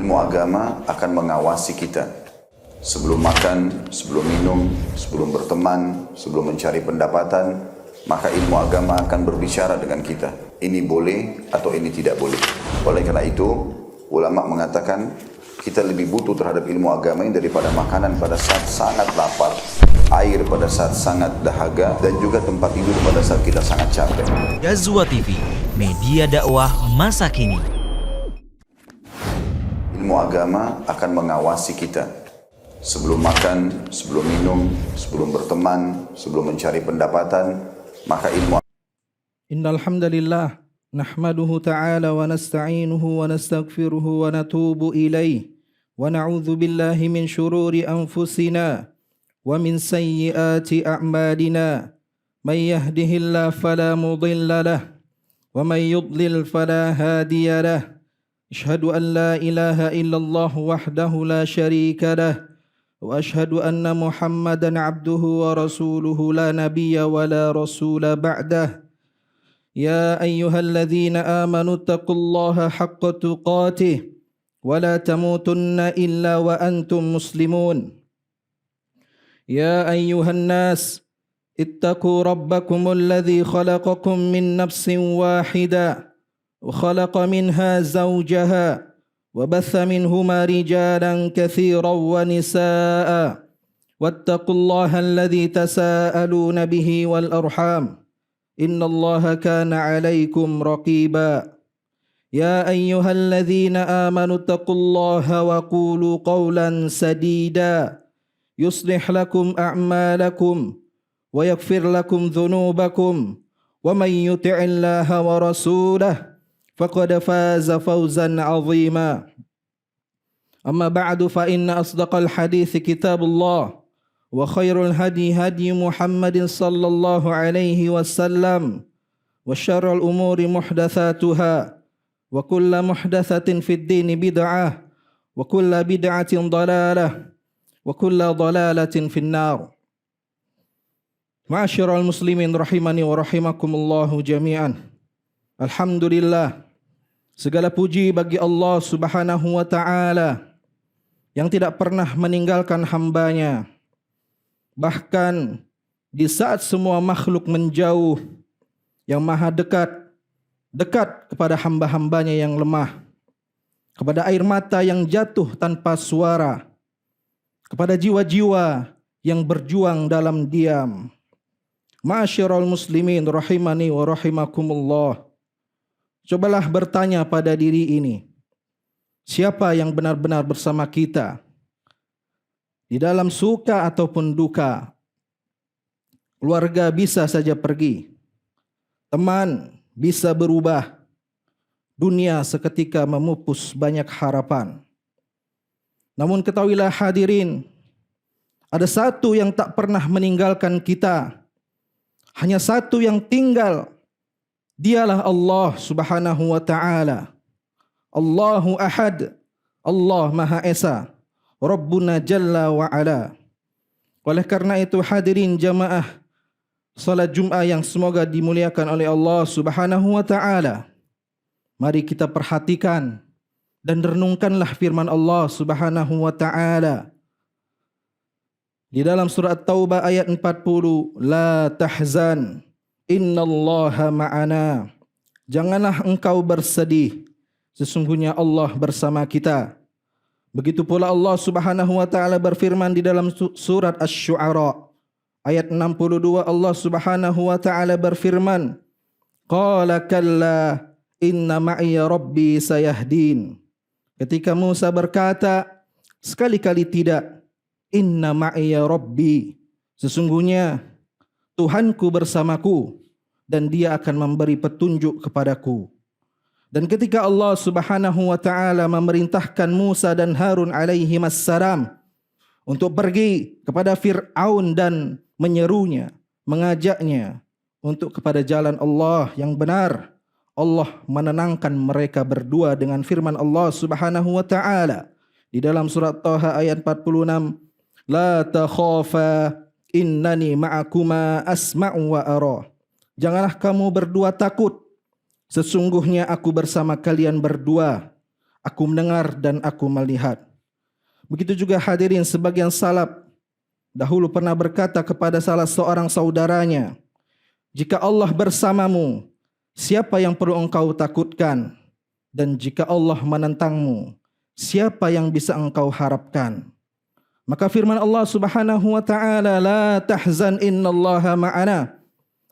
Ilmu agama akan mengawasi kita. Sebelum makan, sebelum minum, sebelum berteman, sebelum mencari pendapatan, maka ilmu agama akan berbicara dengan kita. Ini boleh atau ini tidak boleh. Oleh karena itu, ulama mengatakan kita lebih butuh terhadap ilmu agama ini daripada makanan pada saat sangat lapar, air pada saat sangat dahaga, dan juga tempat tidur pada saat kita sangat capek. Ghazwa TV, media dakwah masa kini. Ilmu agama akan mengawasi kita. Sebelum makan, sebelum minum, sebelum berteman, sebelum mencari pendapatan, maka ilmu. Innal hamdalillah nahmaduhu ta'ala wa nasta'inuhu wa nastaghfiruhu wa natubu ilayhi wa na'udzu billahi min shururi anfusina wa min sayyiati a'malina. May yahdihillahu fala mudilla lahu wa may yudlil fala hadiya lahu. Ashhadu an la ilaha illallah wahdahu la syarika lah wa ashhadu anna Muhammadan abduhu wa rasuluhu la nabiyya wa la rasula ba'dah. Ya ayyuhalladzina amanu taqullaha haqqa tuqatih wa la tamutunna illa wa antum muslimun. Ya ayyuhan nas ittaqu rabbakumul ladzi khalaqakum min nafsin wahidah وخلق منها زوجها وبث منهما رجالا كثيرا ونساء واتقوا الله الذي تساءلون به والأرحام إن الله كان عليكم رقيبا يا أيها الذين آمنوا اتقوا الله وقولوا قولا سديدا يصلح لكم أعمالكم ويغفر لكم ذنوبكم ومن يطع الله ورسوله فقد فاز فوزا عظيما. أما بعد فإن أصدق الحديث كتاب الله وخير الهدي هدي محمد صلى الله عليه وسلم وشر الأمور محدثاتها وكل محدثة في الدين بدعة وكل بدعة ضلالة وكل ضلالة في النار. Ma'asyiral muslimin rahimani wa rahimakumullahu jami'an. Alhamdulillah, segala puji bagi Allah Subhanahu wa ta'ala yang tidak pernah meninggalkan hambanya. Bahkan di saat semua makhluk menjauh, yang maha dekat kepada hamba-hambanya yang lemah, kepada air mata yang jatuh tanpa suara, kepada jiwa-jiwa yang berjuang dalam diam. Ma'asyiral muslimin rahimani wa rahimakumullah. Cobalah bertanya pada diri ini, siapa yang benar-benar bersama kita di dalam suka ataupun duka? Keluarga bisa saja pergi, teman bisa berubah, dunia seketika memupus banyak harapan. Namun ketahuilah hadirin, ada satu yang tak pernah meninggalkan kita, hanya satu yang tinggal. Dialah Allah Subhanahu wa ta'ala. Allahu Ahad, Allah Maha Esa, Rabbuna Jalla wa Ala. Oleh karena itu hadirin jamaah salat Jum'ah yang semoga dimuliakan oleh Allah Subhanahu wa ta'ala, mari kita perhatikan dan renungkanlah firman Allah Subhanahu wa ta'ala di dalam surat Taubah ayat 40, la tahzan innallaha ma'ana. Janganlah engkau bersedih, sesungguhnya Allah bersama kita. Begitu pula Allah Subhanahu wa ta'ala berfirman di dalam surat Asy-Syu'ara ayat 62, Allah Subhanahu wa ta'ala berfirman, qala kalla inna ma'iya rabbi sayahdin. Ketika Musa berkata, sekali-kali tidak, inna ma'iya rabbi, sesungguhnya Tuhanku bersamaku dan dia akan memberi petunjuk kepadaku. Dan ketika Allah Subhanahu wa ta'ala memerintahkan Musa dan Harun alaihi wassalam untuk pergi kepada Fir'aun dan menyerunya, mengajaknya untuk kepada jalan Allah yang benar, Allah menenangkan mereka berdua dengan firman Allah Subhanahu wa ta'ala di dalam surat Thaha ayat 46, la takhafa innani ma'akuma asma'u wa ara. Janganlah kamu berdua takut, sesungguhnya aku bersama kalian berdua. Aku mendengar dan aku melihat. Begitu juga hadirin sebagian salaf dahulu pernah berkata kepada salah seorang saudaranya, jika Allah bersamamu, siapa yang perlu engkau takutkan? Dan jika Allah menentangmu, siapa yang bisa engkau harapkan? Maka firman Allah Subhanahu wa taala, la tahzan innallaha ma'ana,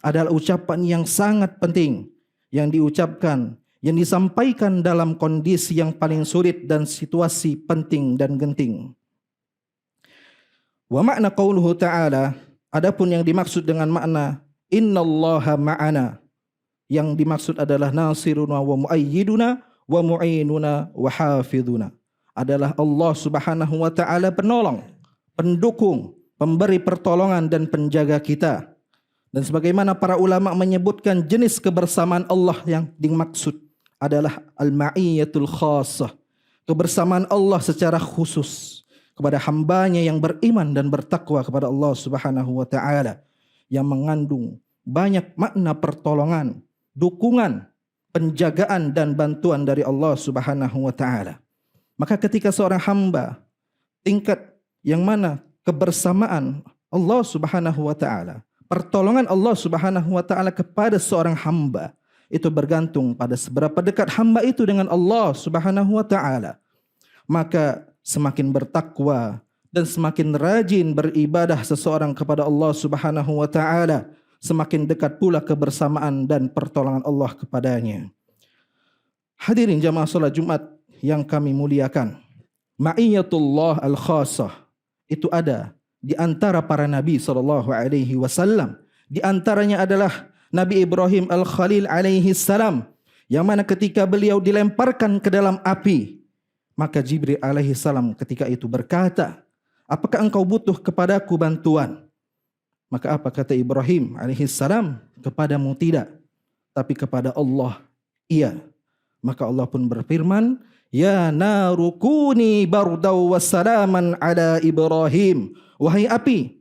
adalah ucapan yang sangat penting yang diucapkan, yang disampaikan dalam kondisi yang paling sulit dan situasi penting dan genting. Wa makna qauluhu ta'ala, adapun yang dimaksud dengan makna innallaha ma'ana, yang dimaksud adalah nasiruna wa muayyiduna wa mu'inuna wa hafiduna, adalah Allah Subhanahu wa taala penolong, pendukung, pemberi pertolongan dan penjaga kita. Dan sebagaimana para ulama menyebutkan jenis kebersamaan Allah yang dimaksud adalah al-ma'iyyatul khassah, kebersamaan Allah secara khusus kepada hambanya yang beriman dan bertakwa kepada Allah Subhanahu wa taala, yang mengandung banyak makna pertolongan, dukungan, penjagaan dan bantuan dari Allah Subhanahu wa taala. Maka ketika seorang hamba tingkat yang mana kebersamaan Allah Subhanahu wa taala, pertolongan Allah Subhanahu wa taala kepada seorang hamba itu bergantung pada seberapa dekat hamba itu dengan Allah Subhanahu wa taala. Maka semakin bertakwa dan semakin rajin beribadah seseorang kepada Allah Subhanahu wa taala, semakin dekat pula kebersamaan dan pertolongan Allah kepadanya. Hadirin jamaah salat Jumat yang kami muliakan, ma'iyyatullah al-khassah itu ada di antara para nabi sallallahu alaihi wasallam. Di antaranya adalah Nabi Ibrahim al-Khalil alaihi salam, yang mana ketika beliau dilemparkan ke dalam api, maka Jibril alaihi salam ketika itu berkata, apakah engkau butuh kepadaku bantuan? Maka apa kata Ibrahim alaihi salam? Kepadamu tidak, tapi kepada Allah iya. Maka Allah pun berfirman, ya narukuni bardau wassalaman ala Ibrahim, wahai api,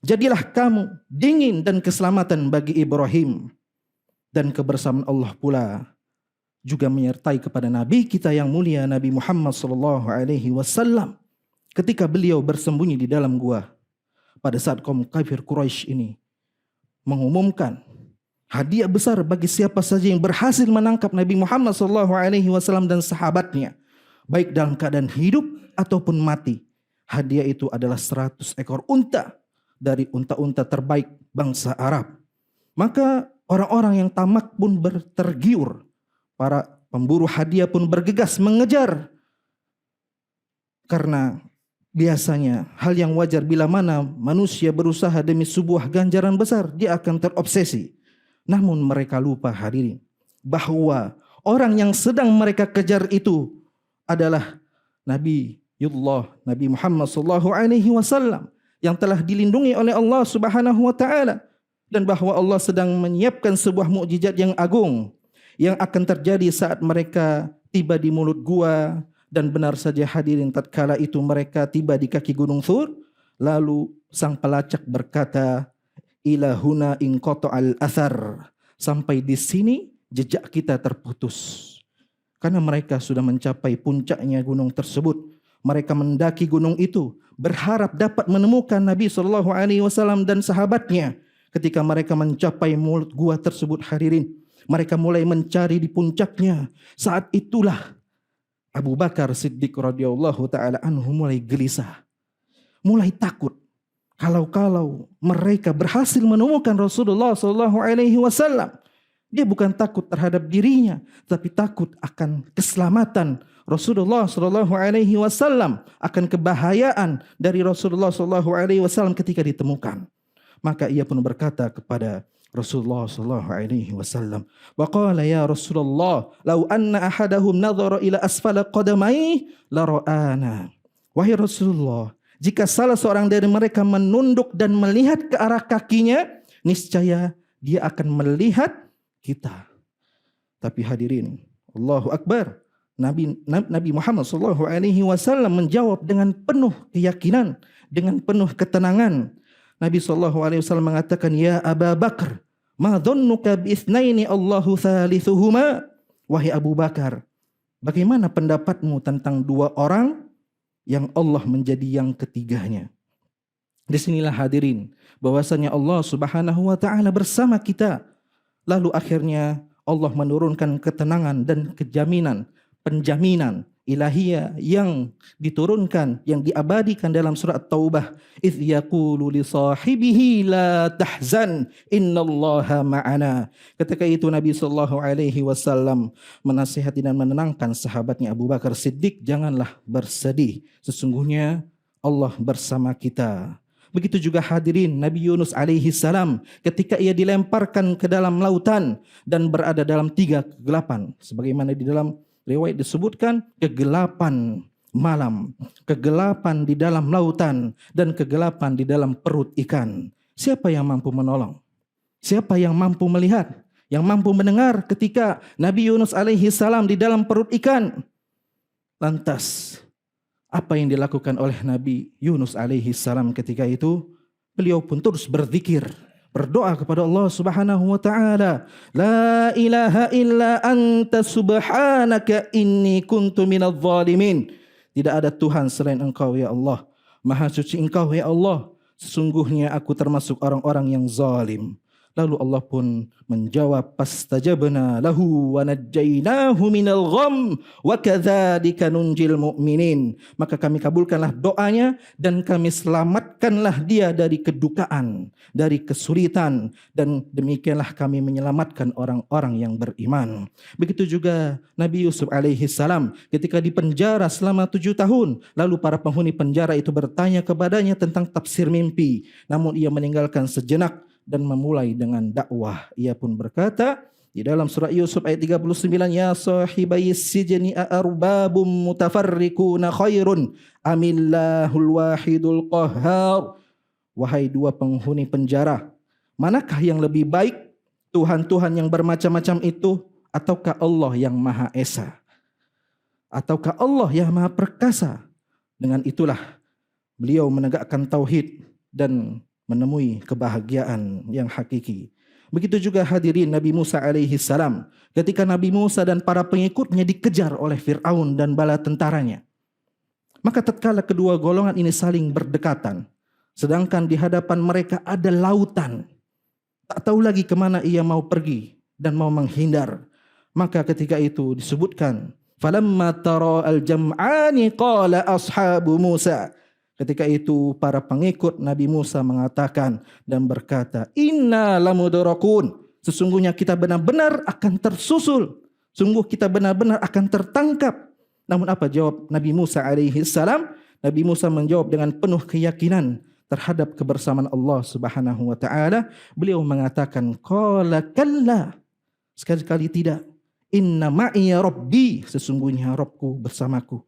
jadilah kamu dingin dan keselamatan bagi Ibrahim. Dan kebersamaan Allah pula juga menyertai kepada Nabi kita yang mulia Nabi Muhammad sallallahu alaihi wasallam ketika beliau bersembunyi di dalam gua pada saat kaum kafir Quraisy ini mengumumkan hadiah besar bagi siapa saja yang berhasil menangkap Nabi Muhammad sallallahu alaihi wasallam dan sahabatnya, baik dalam keadaan hidup ataupun mati. Hadiah itu adalah 100 ekor unta dari unta-unta terbaik bangsa Arab. Maka orang-orang yang tamak pun tergiur. Para pemburu hadiah pun bergegas mengejar. Karena biasanya hal yang wajar bila mana manusia berusaha demi sebuah ganjaran besar, dia akan terobsesi. Namun mereka lupa hadirin bahwa orang yang sedang mereka kejar itu adalah Nabi Muhammad sallallahu alaihi wasallam yang telah dilindungi oleh Allah Subhanahu wa taala, dan bahwa Allah sedang menyiapkan sebuah mukjizat yang agung yang akan terjadi saat mereka tiba di mulut gua. Dan benar saja hadirin, tatkala itu mereka tiba di kaki Gunung Thur, lalu sang pelacak berkata, ilahuna inqata'al athar, sampai di sini jejak kita terputus. Karena mereka sudah mencapai puncaknya gunung tersebut. Mereka mendaki gunung itu berharap dapat menemukan Nabi SAW dan sahabatnya. Ketika mereka mencapai mulut gua tersebut hadirin, mereka mulai mencari di puncaknya. Saat itulah Abu Bakar Siddiq radhiyallahu taala anhu mulai gelisah, mulai takut. Kalau mereka berhasil menemukan Rasulullah sallallahu alaihi wasallam, dia bukan takut terhadap dirinya, tapi takut akan keselamatan Rasulullah sallallahu alaihi wasallam, akan kebahayaan dari Rasulullah sallallahu alaihi wasallam ketika ditemukan. Maka ia pun berkata kepada Rasulullah sallallahu alaihi wasallam, wa qala ya Rasulullah, law anna ahadahum nadhara ila asfala qadamai la ra'ana. Wahai Rasulullah, jika salah seorang dari mereka menunduk dan melihat ke arah kakinya, niscaya dia akan melihat kita. Tapi hadirin, Allahu Akbar, Nabi Muhammad sallallahu alaihi wasallam menjawab dengan penuh keyakinan, dengan penuh ketenangan. Nabi sallallahu alaihi wasallam mengatakan, ya Abu Bakar, ma dhannuka bi itsnaini Allahu thalithuhuma. Wahai Abu Bakar, Bagaimana pendapatmu tentang dua orang yang Allah menjadi yang ketiganya? Disinilah hadirin, bahwasanya Allah Subhanahu wa taala bersama kita. Lalu akhirnya Allah menurunkan ketenangan dan penjaminan ilahiyah yang diturunkan, yang diabadikan dalam surat Taubah. Idz yaqulu li sahibihi la tahzan innallaha ma'ana. Ketika itu Nabi sallallahu alaihi wasallam menasihati dan menenangkan sahabatnya Abu Bakar Siddiq, janganlah bersedih, sesungguhnya Allah bersama kita. Begitu juga hadirin Nabi Yunus alaihi salam ketika ia dilemparkan ke dalam lautan dan berada dalam 3 kegelapan, sebagaimana di dalam riwayat disebutkan kegelapan malam, kegelapan di dalam lautan, dan kegelapan di dalam perut ikan. Siapa yang mampu menolong? Siapa yang mampu melihat? Yang mampu mendengar ketika Nabi Yunus alaihi salam di dalam perut ikan? Lantas apa yang dilakukan oleh Nabi Yunus alaihi salam ketika itu? Beliau pun terus berzikir, berdoa kepada Allah Subhanahu wa taala, la ilaha illa anta subhanaka inni kuntu minadh dhalimin. Tidak ada Tuhan selain Engkau ya Allah. Maha suci Engkau ya Allah. Sesungguhnya aku termasuk orang-orang yang zalim. Lalu Allah pun menjawab, fastajabna lahu wa najjaynahu minal gham wa kadzalika nunjil mu'minin. Maka kami kabulkanlah doanya dan kami selamatkanlah dia dari kedukaan, dari kesulitan, dan demikianlah kami menyelamatkan orang-orang yang beriman. Begitu juga Nabi Yusuf alaihi salam ketika dipenjara selama 7 tahun, lalu para penghuni penjara itu bertanya kepadanya tentang tafsir mimpi, namun ia meninggalkan sejenak dan memulai dengan dakwah. Ia pun berkata di dalam surah Yusuf ayat 39, ya sahibai sijni arbabum mutafarriquna khairun amillahul wahidul qahhar. Wahai dua penghuni penjara, manakah yang lebih baik, Tuhan-Tuhan yang bermacam-macam itu, ataukah Allah yang Maha Esa, ataukah Allah yang Maha Perkasa? Dengan itulah beliau menegakkan tauhid dan menemui kebahagiaan yang hakiki. Begitu juga hadirin Nabi Musa alaihi salam ketika Nabi Musa dan para pengikutnya dikejar oleh Fir'aun dan bala tentaranya. Maka tatkala kedua golongan ini saling berdekatan, sedangkan di hadapan mereka ada lautan, tak tahu lagi kemana ia mau pergi dan mau menghindar. Maka ketika itu disebutkan, falamma tara al-jam'ani qala ashabu Musa. Ketika itu para pengikut Nabi Musa mengatakan dan berkata, inna lamudrakun, sesungguhnya kita benar-benar akan tersusul, sungguh kita benar-benar akan tertangkap. Namun apa jawab Nabi Musa alaihi salam? Nabi Musa menjawab dengan penuh keyakinan terhadap kebersamaan Allah Subhanahu wa taala. Beliau mengatakan, qala kalla, sekali-kali tidak, inna ma'iya rabbi, sesungguhnya Rabbku bersamaku,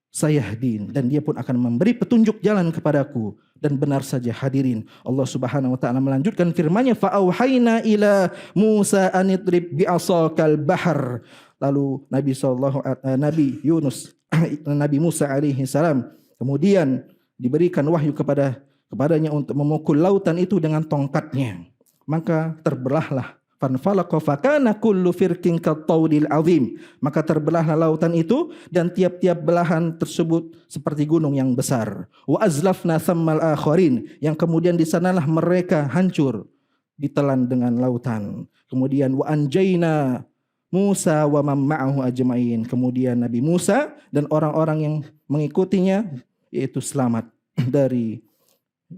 sayahdin, dan dia pun akan memberi petunjuk jalan kepadaku. Dan benar saja hadirin, Allah Subhanahu wa taala melanjutkan firman-Nya, fa auhayna ila Musa anidrib bi'asakal bahar. Lalu Nabi Musa alaihi salam kemudian diberikan wahyu kepadanya untuk memukul lautan itu dengan tongkatnya. Maka terbelahlah, fanfalaqa fakana kullu firqin kattaudil azim. Maka terbelahlah lautan itu dan tiap-tiap belahan tersebut seperti gunung yang besar. Wa azlafna thammal akharin, yang kemudian di sanalah mereka hancur ditelan dengan lautan. Kemudian wa anjayna Musa wa man ma'ahu ajmain. Kemudian Nabi Musa dan orang-orang yang mengikutinya yaitu selamat dari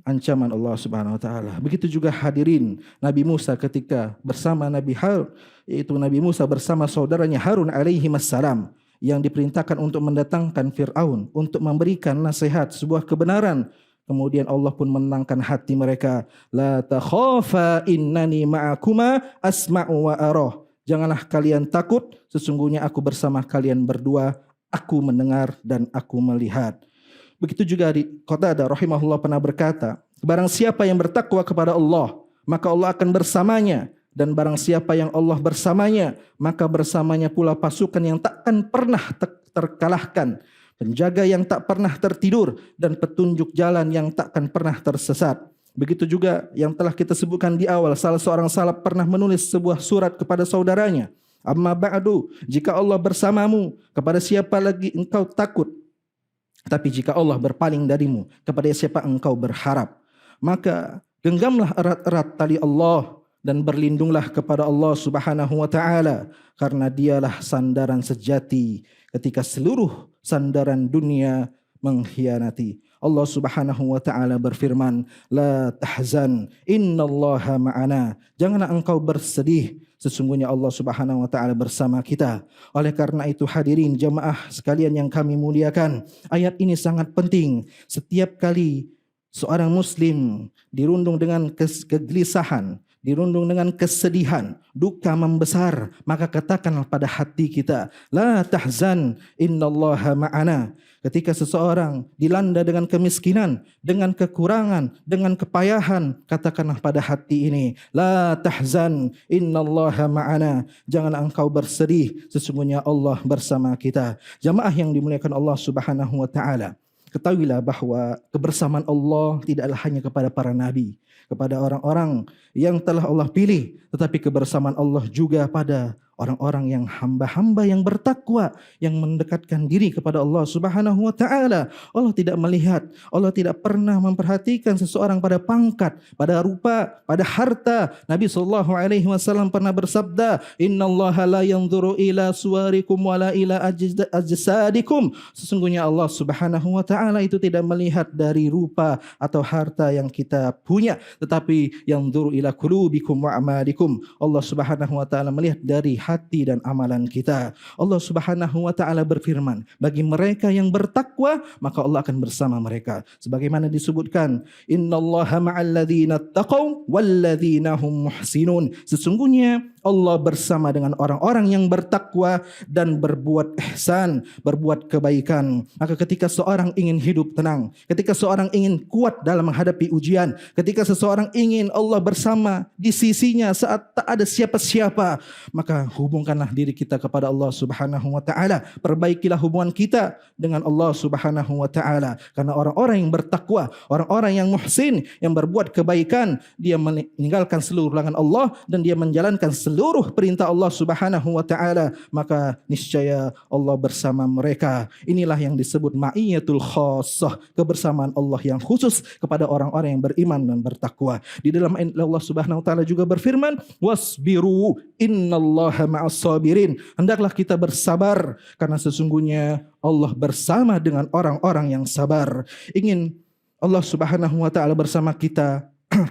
ancaman Allah Subhanahu wa taala. Begitu juga hadirin Nabi Musa ketika bersama Nabi Musa bersama saudaranya Harun alaihi wassalam yang diperintahkan untuk mendatangkan Fir'aun untuk memberikan nasihat sebuah kebenaran. Kemudian Allah pun menenangkan hati mereka. La takhafa innani ma'akuma asma'u wa arah. Janganlah kalian takut, sesungguhnya aku bersama kalian berdua, aku mendengar dan aku melihat. Begitu juga di Qatadah rahimahullah pernah berkata, barang siapa yang bertakwa kepada Allah, maka Allah akan bersamanya. Dan barang siapa yang Allah bersamanya, maka bersamanya pula pasukan yang takkan pernah terkalahkan, penjaga yang tak pernah tertidur, dan petunjuk jalan yang takkan pernah tersesat. Begitu juga yang telah kita sebutkan di awal, salah seorang salaf pernah menulis sebuah surat kepada saudaranya Amma ba'du, jika Allah bersamamu, kepada siapa lagi engkau takut? Tapi jika Allah berpaling darimu, kepada siapa engkau berharap? Maka genggamlah erat-erat tali Allah dan berlindunglah kepada Allah Subhanahu wa taala, karena dialah sandaran sejati ketika seluruh sandaran dunia mengkhianati. Allah Subhanahu wa taala berfirman, "La tahzan, innallaha ma'ana." Janganlah engkau bersedih, sesungguhnya Allah Subhanahu wa taala bersama kita. Oleh karena itu hadirin jemaah sekalian yang kami muliakan, ayat ini sangat penting. Setiap kali seorang muslim dirundung dengan kegelisahan, dirundung dengan kesedihan, duka membesar, maka katakanlah pada hati kita, la tahzan, innallaha ma'ana. Ketika seseorang dilanda dengan kemiskinan, dengan kekurangan, dengan kepayahan, katakanlah pada hati ini, la tahzan, innallaha ma'ana. Janganlah engkau bersedih, sesungguhnya Allah bersama kita. Jamaah yang dimuliakan Allah Subhanahu wa taala, ketahuilah bahwa kebersamaan Allah tidaklah hanya kepada para nabi, kepada orang-orang yang telah Allah pilih, tetapi kebersamaan Allah juga pada orang-orang yang hamba-hamba yang bertakwa, yang mendekatkan diri kepada Allah Subhanahu wa taala. Allah tidak melihat, Allah tidak pernah memperhatikan seseorang pada pangkat, pada rupa, pada harta. Nabi SAW pernah bersabda, "Innallaha la yanzuru ila suwarikum wala ila ajsadikum." Sesungguhnya Allah Subhanahu wa taala itu tidak melihat dari rupa atau harta yang kita punya, tetapi yanzuru ila qulubikum wa amalikum. Allah Subhanahu wa taala melihat dari hati dan amalan kita. Allah Subhanahu wa taala berfirman, bagi mereka yang bertakwa maka Allah akan bersama mereka. Sebagaimana disebutkan, innallaha ma'al ladzina taqaw wal ladzina hum muhsinun. Sesungguhnya Allah bersama dengan orang-orang yang bertakwa dan berbuat ihsan, berbuat kebaikan. Maka ketika seorang ingin hidup tenang, ketika seorang ingin kuat dalam menghadapi ujian, ketika seseorang ingin Allah bersama di sisinya saat tak ada siapa-siapa, maka hubungkanlah diri kita kepada Allah Subhanahu wa taala. Perbaikilah hubungan kita dengan Allah Subhanahu wa taala. Karena orang-orang yang bertakwa, orang-orang yang muhsin, yang berbuat kebaikan, dia meninggalkan seluruh larangan Allah dan dia menjalankan seluruh perintah Allah Subhanahu wa taala, maka niscaya Allah bersama mereka. Inilah yang disebut ma'iyatul khassah, kebersamaan Allah yang khusus kepada orang-orang yang beriman dan bertakwa. Di dalam ayat Allah Subhanahu wa taala juga berfirman, wasbiru innallaha ma'as sabirin. Hendaklah kita bersabar karena sesungguhnya Allah bersama dengan orang-orang yang sabar. Ingin Allah Subhanahu wa taala bersama kita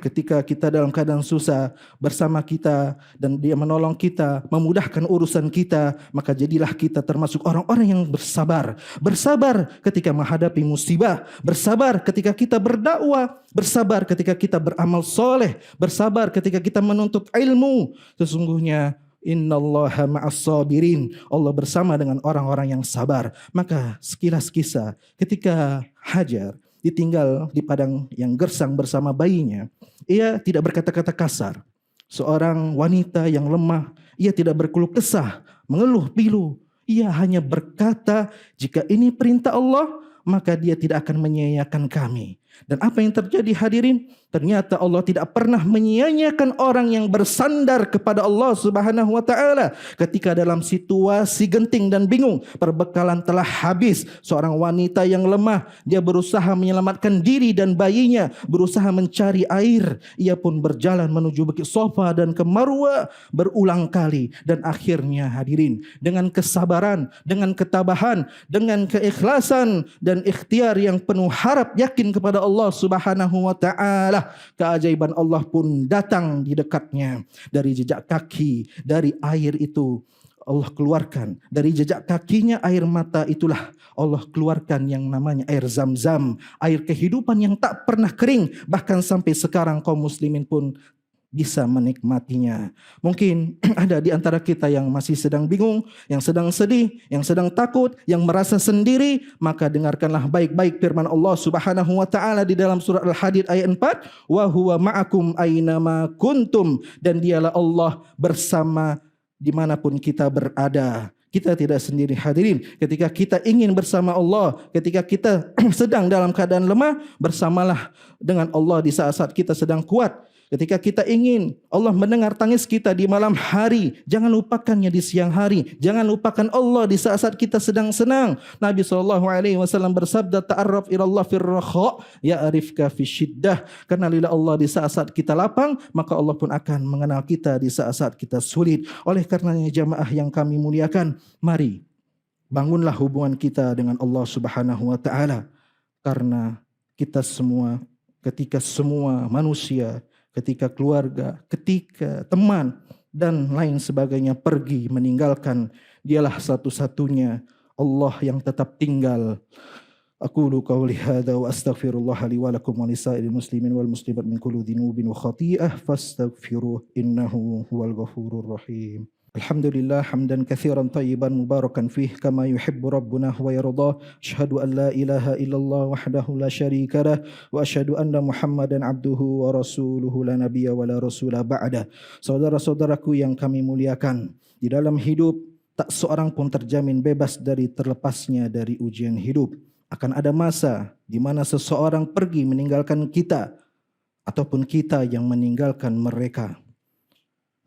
ketika kita dalam keadaan susah, bersama kita dan dia menolong kita, memudahkan urusan kita, maka jadilah kita termasuk orang-orang yang bersabar. Bersabar ketika menghadapi musibah, bersabar ketika kita berdakwah, bersabar ketika kita beramal soleh, bersabar ketika kita menuntut ilmu. Sesungguhnya innallaha ma'as sabirin. Allah bersama dengan orang-orang yang sabar. Maka sekilas kisah ketika Hajar ditinggal di padang yang gersang bersama bayinya, ia tidak berkata-kata kasar. Seorang wanita yang lemah, ia tidak berkeluh kesah, mengeluh pilu. Ia hanya berkata, jika ini perintah Allah, maka dia tidak akan menyia-nyiakan kami. Dan apa yang terjadi hadirin? Ternyata Allah tidak pernah menyia-nyiakan orang yang bersandar kepada Allah Subhanahu wa taala. Ketika dalam situasi genting dan bingung, perbekalan telah habis, seorang wanita yang lemah, dia berusaha menyelamatkan diri dan bayinya, berusaha mencari air. Ia pun berjalan menuju Bukit Sofa dan ke Marwa berulang kali, dan akhirnya hadirin, dengan kesabaran, dengan ketabahan, dengan keikhlasan dan ikhtiar yang penuh harap yakin kepada Allah Subhanahu wa taala, keajaiban Allah pun datang di dekatnya. Dari jejak kaki, dari air itu Allah keluarkan. Dari jejak kakinya air mata itulah Allah keluarkan yang namanya air Zam-Zam, air kehidupan yang tak pernah kering. Bahkan sampai sekarang kaum muslimin pun bisa menikmatinya. Mungkin ada di antara kita yang masih sedang bingung, yang sedang sedih, yang sedang takut, yang merasa sendiri, maka dengarkanlah baik-baik firman Allah Subhanahu wa taala di dalam surat Al-Hadid ayat 4, wa huwa ma'akum aynama kuntum, dan dialah Allah bersama dimanapun kita berada. Kita tidak sendiri hadirin. Ketika kita ingin bersama Allah, ketika kita sedang dalam keadaan lemah, bersamalah dengan Allah di saat-saat kita sedang kuat. Ketika kita ingin Allah mendengar tangis kita di malam hari, jangan lupakannya di siang hari. Jangan lupakan Allah di saat-saat kita sedang senang. Nabi SAW bersabda, ta'arraf ilallah firrakha, ya'rifka fi syiddah. Kenalilah Allah di saat-saat kita lapang, maka Allah pun akan mengenal kita di saat-saat kita sulit. Oleh karenanya jamaah yang kami muliakan, mari bangunlah hubungan kita dengan Allah Subhanahu wa taala. Karena kita semua, ketika semua manusia, ketika keluarga, ketika teman dan lain sebagainya pergi meninggalkan, dialah satu-satunya Allah yang tetap tinggal. Aqulu qawli hadza wa astaghfirullah li wa lakum wa lisairil muslimin wal muslimat min kulli dzinubin wa khati'ah fastaghfiruh innahu huwal ghafurur rahim. Alhamdulillah hamdan katsiran tayyiban mubarakan fih kama yuhibbu rabbuna wa yarda. Asyhadu an la ilaha illallah wahdahu la syarika lah wa asyhadu anna Muhammadan abduhu wa rasuluhu la nabiyya wa la rasula ba'da. Saudara-saudaraku yang kami muliakan, di dalam hidup tak seorang pun terjamin bebas dari terlepasnya dari ujian hidup. Akan ada masa di mana seseorang pergi meninggalkan kita ataupun kita yang meninggalkan mereka.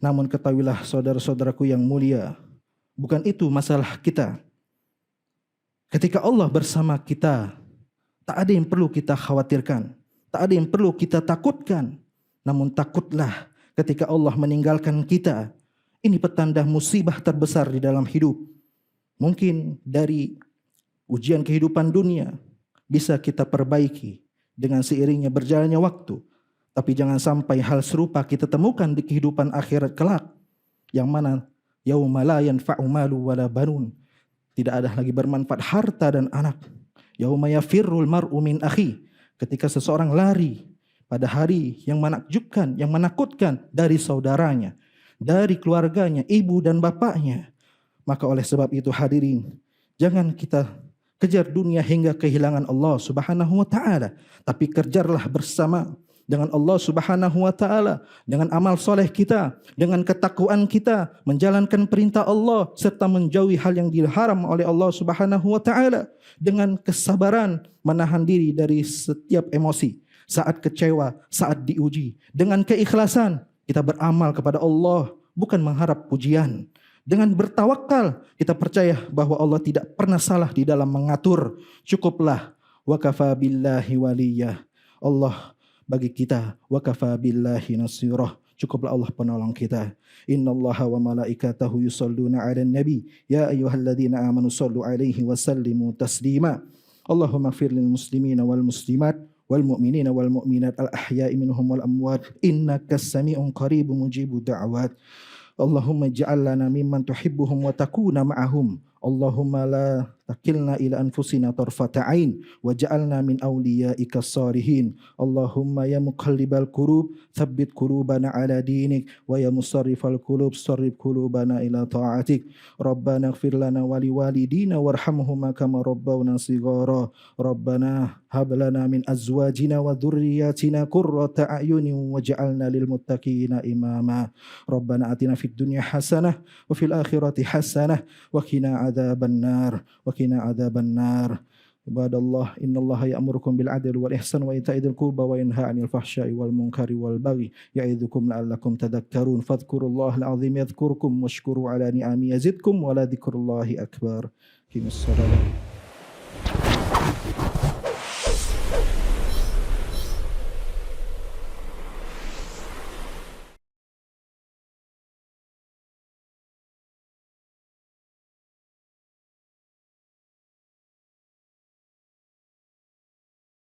Namun ketahuilah saudara-saudaraku yang mulia, bukan itu masalah kita. Ketika Allah bersama kita, tak ada yang perlu kita khawatirkan, tak ada yang perlu kita takutkan. Namun takutlah ketika Allah meninggalkan kita. Ini petanda musibah terbesar di dalam hidup. Mungkin dari ujian kehidupan dunia bisa kita perbaiki dengan seiringnya berjalannya waktu. Tapi jangan sampai hal serupa kita temukan di kehidupan akhirat kelak, yang mana yauma la yanfa'u malu wala banun, tidak ada lagi bermanfaat harta dan anak. Yauma yafirrul mar'u min akhi, ketika seseorang lari pada hari yang menakjubkan, yang menakutkan dari saudaranya, dari keluarganya, ibu dan bapaknya. Maka oleh sebab itu hadirin, jangan kita kejar dunia hingga kehilangan Allah Subhanahu wa taala, tapi kejarlah bersama dengan Allah Subhanahu wa taala, dengan amal soleh kita, dengan ketakwaan kita, menjalankan perintah Allah serta menjauhi hal yang diharam oleh Allah Subhanahu wa taala, dengan kesabaran menahan diri dari setiap emosi saat kecewa, saat diuji, dengan keikhlasan kita beramal kepada Allah bukan mengharap pujian. Dengan bertawakal kita percaya bahwa Allah tidak pernah salah di dalam mengatur. Cukuplah wa kafa billahi waliyah. Allah bagi kita, wa kafa billahi nasirah. Cukuplah Allah penolong kita. Innallaha wa malaikatahu yusalluna 'alan nabi ya ayyuhalladzina amanu sallu 'alaihi wa sallimu taslima. Allahumma ighfir lil muslimina wal muslimat wal mu'minina wal mu'minat al ahya'i minhum wal amwat innaka sami'un qaribun mujibud da'wat. Allahumma ij'al lana mimman tuhibbuhum wa takuna ma'ahum. Allahumma la takilna ila anfusina tarfata ain waj'alna min awliyaika salihin. Allahumma ya muqallibal qulub tsabbit qulubana ala dinik wa ya musarrifal qulub sarrif qulubana ila ta'atik. Rabbana ighfir lana wa liwalidina warhamhuma kama rabbawna shighara. Rabbana hab lana min azwajina wa dhurriyyatina qurrata a'yunin waj'alna lil muttaqina imama. Rabbana atina fid dunya hasanah wa fil akhirati hasanah wa qina adzaban nar wa qina adzaban nar. Ibadallah, innallaha ya'murukum bil adli wal ihsan wa ita'i dzil qurba wa yanha 'anil fahsya'i wal munkari wal baghi ya'idzukum la'allakum tadhakkarun. Fadhkurullahal 'azim yadhkurkum washkuru 'ala ni'ami yazidkum wa la dzikrullahi akbar. Qimis shalah.